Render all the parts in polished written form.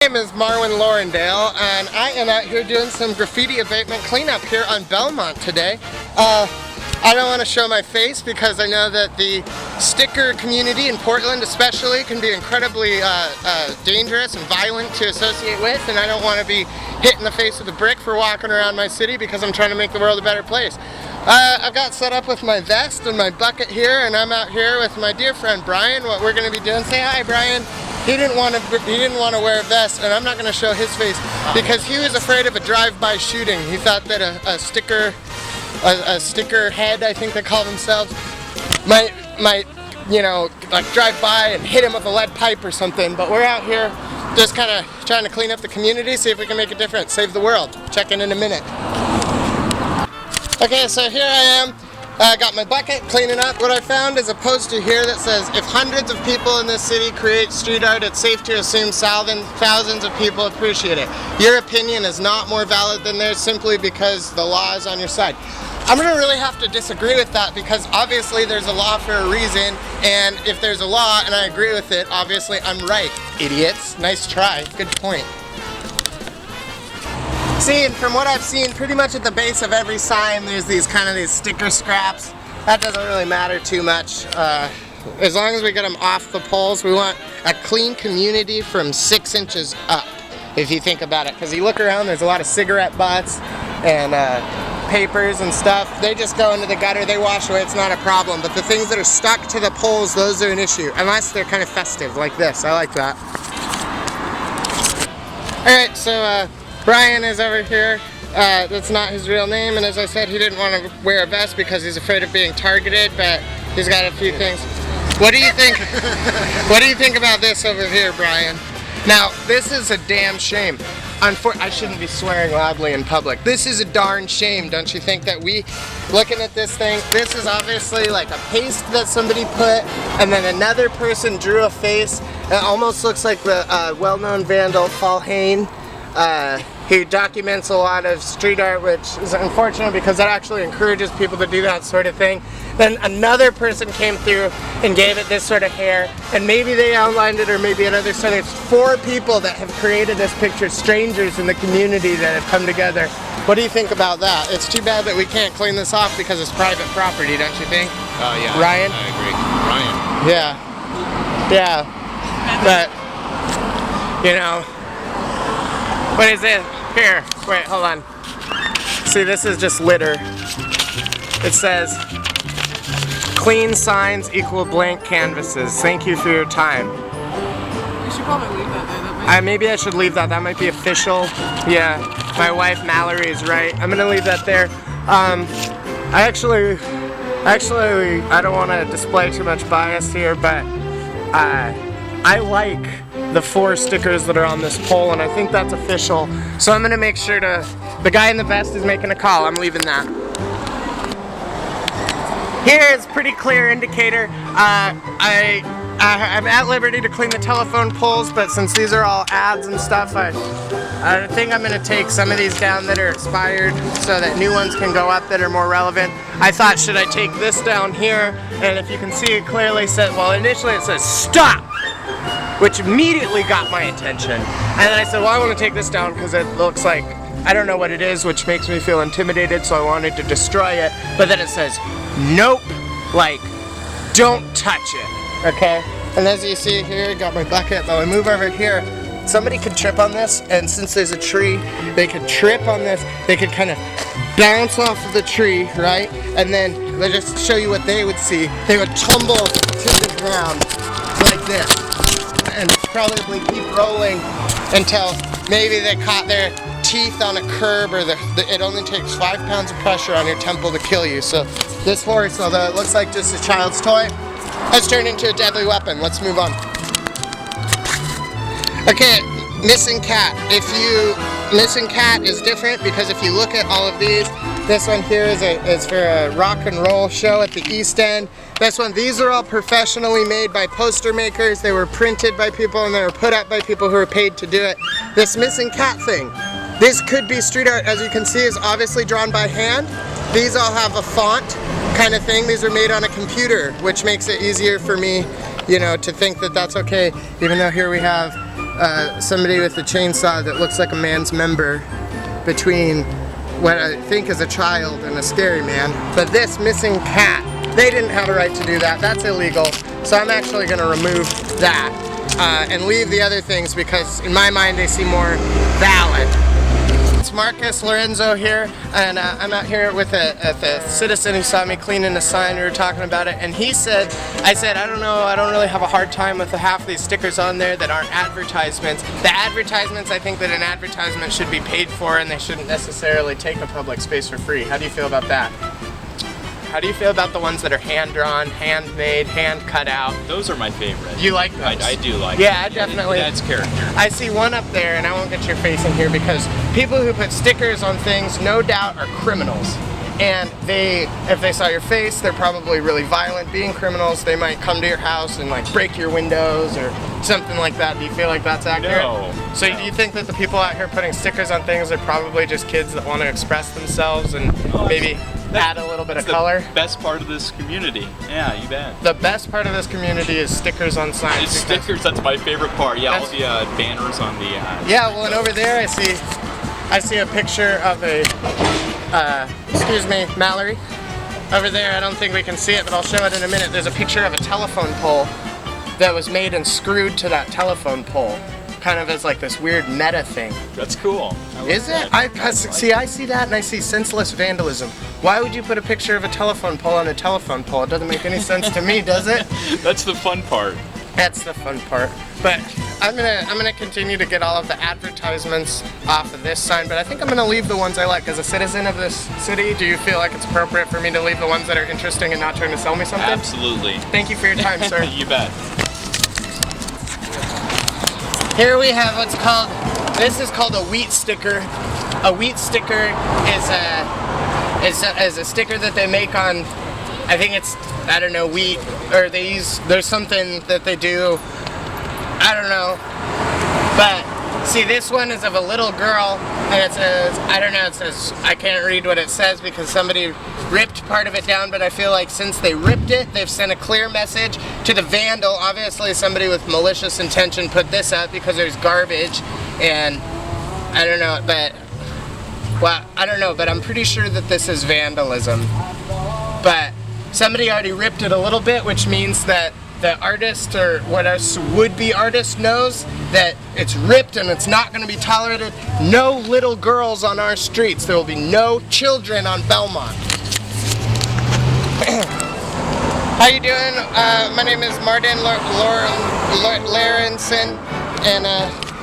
My name is Marwin Laurendale, and I am out here doing some graffiti abatement cleanup here on Belmont today. I don't want to show my face because I know that the sticker community in Portland especially can be incredibly dangerous and violent to associate with, and I don't want to be hit in the face with a brick for walking around my city because I'm trying to make the world a better place. I've got set up with my vest and my bucket here, and I'm out here with my dear friend Brian. What we're going to be doing, say hi Brian. He didn't want to wear a vest, and I'm not going to show his face because he was afraid of a drive-by shooting. He thought that a sticker head, I think they call themselves, might you know, like drive by and hit him with a lead pipe or something. But we're out here just kind of trying to clean up the community, see if we can make a difference, save the world. Check in a minute. Okay, so here I am. I got my bucket cleaning up. What I found is a poster here that says, if hundreds of people in this city create street art, it's safe to assume thousands of people appreciate it. Your opinion is not more valid than theirs simply because the law is on your side. I'm going to really have to disagree with that because obviously there's a law for a reason, and if there's a law and I agree with it, obviously I'm right. Idiots. Nice try. Good point. See, and from what I've seen, pretty much at the base of every sign there's these sticker scraps. That doesn't really matter too much. As long as we get them off the poles, we want a clean community from 6 inches up, if you think about it. Because you look around, there's a lot of cigarette butts and papers and stuff. They just go into the gutter, they wash away, it's not a problem. But the things that are stuck to the poles, those are an issue. Unless they're kind of festive, like this. I like that. Alright, so Brian is over here. That's not his real name, and as I said, he didn't want to wear a vest because he's afraid of being targeted, but he's got a few things. What do you think? What do you think about this over here, Brian? Now, this is a damn shame. I shouldn't be swearing loudly in public. This is a darn shame, don't you think, that looking at this thing, this is obviously like a paste that somebody put, and then another person drew a face. It almost looks like the well-known vandal Paul Hain. He documents a lot of street art, which is unfortunate because that actually encourages people to do that sort of thing. Then another person came through and gave it this sort of hair, and maybe they outlined it or maybe another. So there's 4 people that have created this picture, strangers in the community that have come together. What do you think about that? It's too bad that we can't clean this off because it's private property, don't you think? Yeah. Ryan? I agree. Ryan. Yeah. But, you know, what is it? Here, wait, hold on. See, this is just litter. It says, clean signs equal blank canvases. Thank you for your time. You should probably leave that there. Maybe I should leave that. That might be official. Yeah, my wife Mallory is right. I'm gonna leave that there. Actually, I don't want to display too much bias here, but I like the 4 stickers that are on this pole, and I think that's official. So I'm gonna make sure the guy in the vest is making a call. I'm leaving that. Here is pretty clear indicator. I'm at liberty to clean the telephone poles, but since these are all ads and stuff, I think I'm gonna take some of these down that are expired so that new ones can go up that are more relevant. I thought, should I take this down here? And if you can see it clearly said, well, initially it says stop, which immediately got my attention. And then I said, well, I want to take this down because it looks like, I don't know what it is, which makes me feel intimidated, so I wanted to destroy it. But then it says, nope, like, don't touch it, okay? And as you see here, I got my bucket, but I move over here, somebody could trip on this, and since there's a tree, they could trip on this, they could kind of bounce off of the tree, right? And then, let's just show you what they would see. They would tumble to the ground like this, and probably keep rolling until maybe they caught their teeth on a curb, or it only takes 5 pounds of pressure on your temple to kill you. So this horse, although it looks like just a child's toy, has turned into a deadly weapon. Let's move on. Okay, missing cat. Missing cat is different because if you look at all of these, this one here is for a rock and roll show at the East End. These are all professionally made by poster makers. They were printed by people and they were put up by people who were paid to do it. This missing cat thing, this could be street art. As you can see, is obviously drawn by hand. These all have a font kind of thing. These are made on a computer, which makes it easier for me, you know, to think that that's okay, even though here we have somebody with a chainsaw that looks like a man's member between what I think is a child and a scary man. But this missing cat, they didn't have a right to do that. That's illegal. So I'm actually going to remove that and leave the other things because in my mind they seem more valid. It's Marcus Lorenzo here, and I'm out here with a citizen who saw me cleaning a sign. We were talking about it, and he said, I said, I don't know, I don't really have a hard time with the half of these stickers on there that aren't advertisements. The advertisements, I think that an advertisement should be paid for and they shouldn't necessarily take a public space for free. How do you feel about that? How do you feel about the ones that are hand-drawn, handmade, hand-cut out? Those are my favorite. You like those? I do like Yeah, them. definitely. That's character. I see one up there, and I won't get your face in here because people who put stickers on things, no doubt, are criminals. And if they saw your face, they're probably really violent. Being criminals, they might come to your house and like break your windows or something like that. Do you feel like that's accurate? No. So do you think that the people out here putting stickers on things are probably just kids that want to express themselves and maybe add a little bit of color? The best part of this community. Yeah, you bet. The best part of this community is stickers on signs. It's stickers, that's my favorite part. Yeah, all the banners on the... Yeah, well, and over there I see a picture of a, excuse me, Mallory. Over there, I don't think we can see it, but I'll show it in a minute. There's a picture of a telephone pole that was made and screwed to that telephone pole. Kind of as like this weird meta thing. That's cool. Is it? I see that and I see senseless vandalism. Why would you put a picture of a telephone pole on a telephone pole? It doesn't make any sense to me, does it? That's the fun part. That's the fun part. But I'm gonna continue to get all of the advertisements off of this sign, but I think I'm gonna leave the ones I like. As a citizen of this city, do you feel like it's appropriate for me to leave the ones that are interesting and not trying to sell me something? Absolutely. Thank you for your time, sir. You bet. Here we have what's called, this is called a wheat sticker. A wheat sticker is a sticker that they make on, I think it's, I don't know, wheat, or there's something that they do, I don't know. But see, this one is of a little girl, and it says, I don't know, it says, I can't read what it says because somebody ripped part of it down, but I feel like since they ripped it, they've sent a clear message to the vandal. Obviously somebody with malicious intention put this up because there's garbage, and I don't know, but, well, I don't know, but I'm pretty sure that this is vandalism. But somebody already ripped it a little bit, which means that the artist or what else would-be artist knows that it's ripped and it's not going to be tolerated. No little girls on our streets. There will be no children on Belmont. How you doing? My name is Martin Larenson, and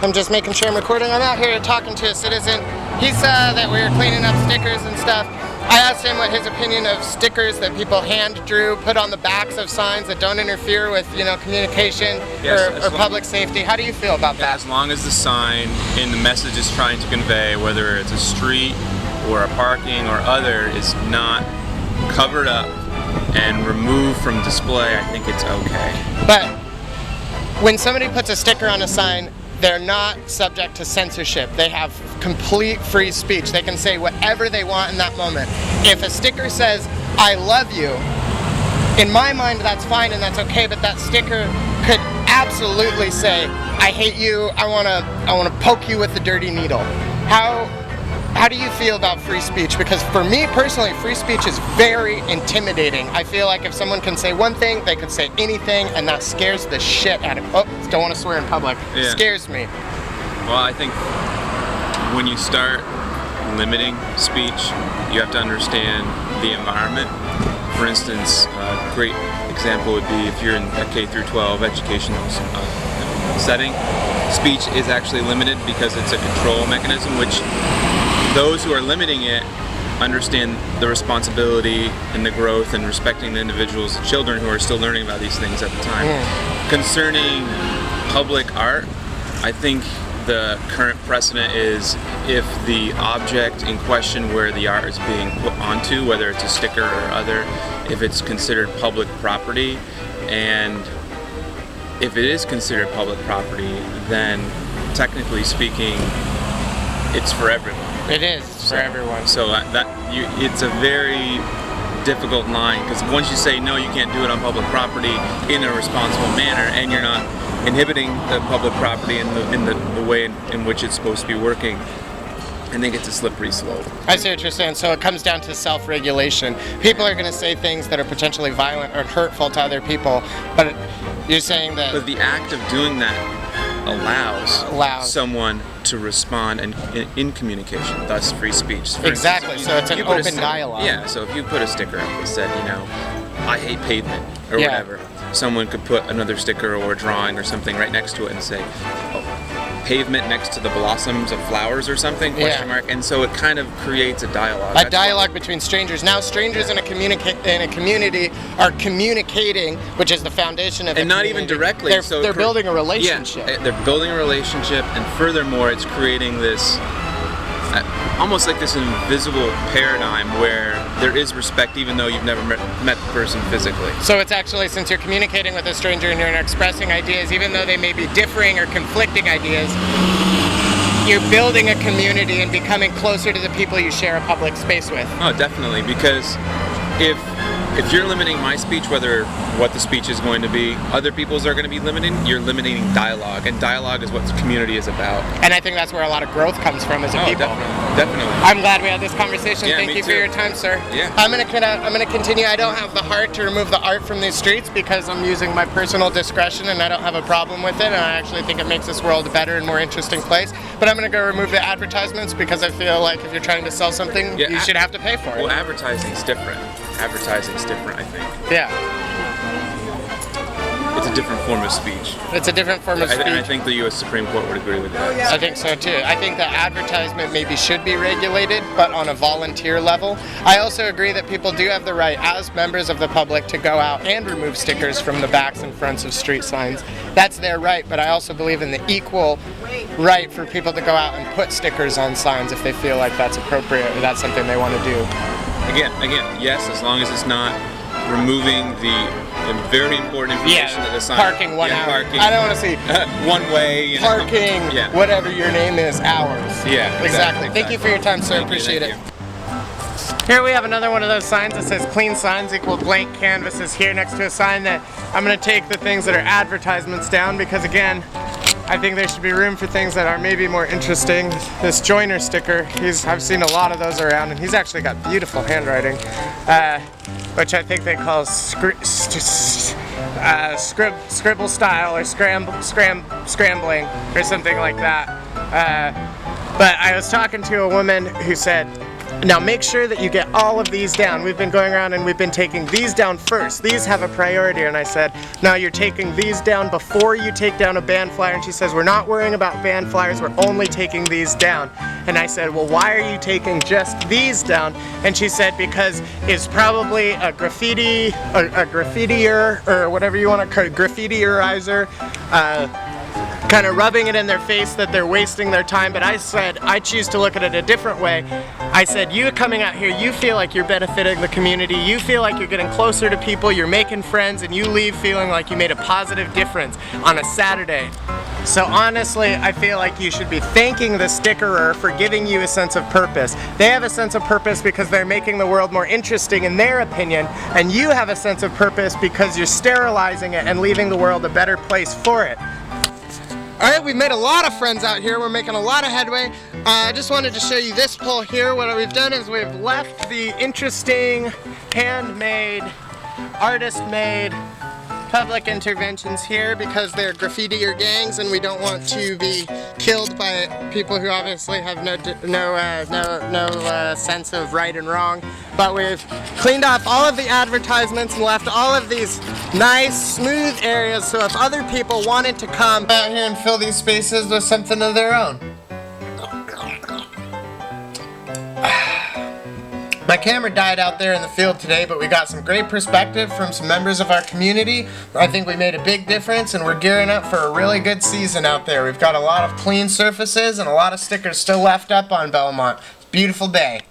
I'm just making sure I'm recording. I'm out here talking to a citizen. He saw that we were cleaning up stickers and stuff. I asked him what his opinion of stickers that people hand drew, put on the backs of signs that don't interfere with, you know, communication or public safety. How do you feel about that? As long as the sign and the message is trying to convey, whether it's a street or a parking or other, is not covered up and removed from display, I think it's okay. But when somebody puts a sticker on a sign, they're not subject to censorship. They have complete free speech. They can say whatever they want in that moment. If a sticker says, I love you, in my mind that's fine and that's okay, but that sticker could absolutely say, I hate you, I wanna poke you with a dirty needle. How do you feel about free speech? Because for me personally, free speech is very intimidating. I feel like if someone can say one thing, they could say anything, and that scares the shit out of me. Oh, don't want to swear in public. Yeah. Scares me. Well, I think when you start limiting speech, you have to understand the environment. For instance, a great example would be if you're in a K through 12 educational setting, speech is actually limited because it's a control mechanism, which those who are limiting it understand the responsibility and the growth and respecting the individuals, the children who are still learning about these things at the time. Concerning public art, I think the current precedent is if the object in question where the art is being put onto, whether it's a sticker or other, if it's considered public property, and if it is considered public property, then technically speaking, it's for everyone. It is for everyone. So it's a very difficult line, because once you say no, you can't do it on public property in a responsible manner, and you're not inhibiting the public property in the way in which it's supposed to be working, I think it's a slippery slope. I see what you're saying. So it comes down to self-regulation. People are going to say things that are potentially violent or hurtful to other people, but you're saying that... But the act of doing that allows someone to respond in communication, thus free speech. For exactly, instance, so it's an open dialogue. Yeah, so if you put a sticker up that said, I hate pavement, or whatever, someone could put another sticker or a drawing or something right next to it and say, pavement next to the blossoms of flowers or something, question mark, and so it kind of creates a dialogue. A dialogue between strangers. Now strangers in a community are communicating, which is the foundation of the community. And not even directly. They're building a relationship. Yeah, they're building a relationship, and furthermore, it's creating this, almost like this invisible paradigm where there is respect even though you've never met the person physically. So it's actually, since you're communicating with a stranger and you're expressing ideas, even though they may be differing or conflicting ideas, you're building a community and becoming closer to the people you share a public space with. Oh, definitely, because if you're limiting my speech, whether what the speech is going to be, other people's are going to be limiting, you're limiting dialogue, and dialogue is what the community is about. And I think that's where a lot of growth comes from as a people. Definitely. I'm glad we had this conversation. Yeah, Thank you for your time, sir. Yeah. I'm gonna continue. I don't have the heart to remove the art from these streets because I'm using my personal discretion, and I don't have a problem with it, and I actually think it makes this world a better and more interesting place. But I'm gonna go remove the advertisements because I feel like if you're trying to sell something, you should have to pay for it. Well, advertising's different. Advertising's different, I think. Yeah. It's a different form of speech. It's a different form of speech. I think the U.S. Supreme Court would agree with that. I think so too. I think that advertisement maybe should be regulated, but on a volunteer level. I also agree that people do have the right, as members of the public, to go out and remove stickers from the backs and fronts of street signs. That's their right, but I also believe in the equal right for people to go out and put stickers on signs if they feel like that's appropriate or that's something they want to do. Again, yes, as long as it's not removing the very important information that the sign. Parking 1 hour. Parking. I don't want to see one way. Parking, whatever your name is, hours. Yeah, exactly. Thank you for your time, sir. Appreciate it. Here we have another one of those signs that says clean signs equal blank canvases here next to a sign that I'm going to take the things that are advertisements down because, again, I think there should be room for things that are maybe more interesting. This Joiner sticker, I've seen a lot of those around, and he's actually got beautiful handwriting, which I think they call scribble style or scrambling or something like that. But I was talking to a woman who said, now make sure that you get all of these down. We've been going around and we've been taking these down first. These have a priority. And I said, now you're taking these down before you take down a band flyer. And she says, we're not worrying about band flyers. We're only taking these down. And I said, well, why are you taking just these down? And she said, because it's probably a graffitier or whatever you want to call it, graffitierizer, kind of rubbing it in their face that they're wasting their time. But I said, I choose to look at it a different way. I said, you coming out here, you feel like you're benefiting the community, you feel like you're getting closer to people, you're making friends, and you leave feeling like you made a positive difference on a Saturday. So honestly, I feel like you should be thanking the stickerer for giving you a sense of purpose. They have a sense of purpose because they're making the world more interesting in their opinion, and you have a sense of purpose because you're sterilizing it and leaving the world a better place for it. Alright, we've made a lot of friends out here. We're making a lot of headway. I just wanted to show you this pole here. What we've done is we've left the interesting, handmade, artist-made public interventions here because they're graffitier gangs and we don't want to be killed by people who obviously have no sense of right and wrong. But we've cleaned off all of the advertisements and left all of these nice, smooth areas so if other people wanted to come out here and fill these spaces with something of their own. My camera died out there in the field today, but we got some great perspective from some members of our community. I think we made a big difference and we're gearing up for a really good season out there. We've got a lot of clean surfaces and a lot of stickers still left up on Belmont. It's a beautiful day.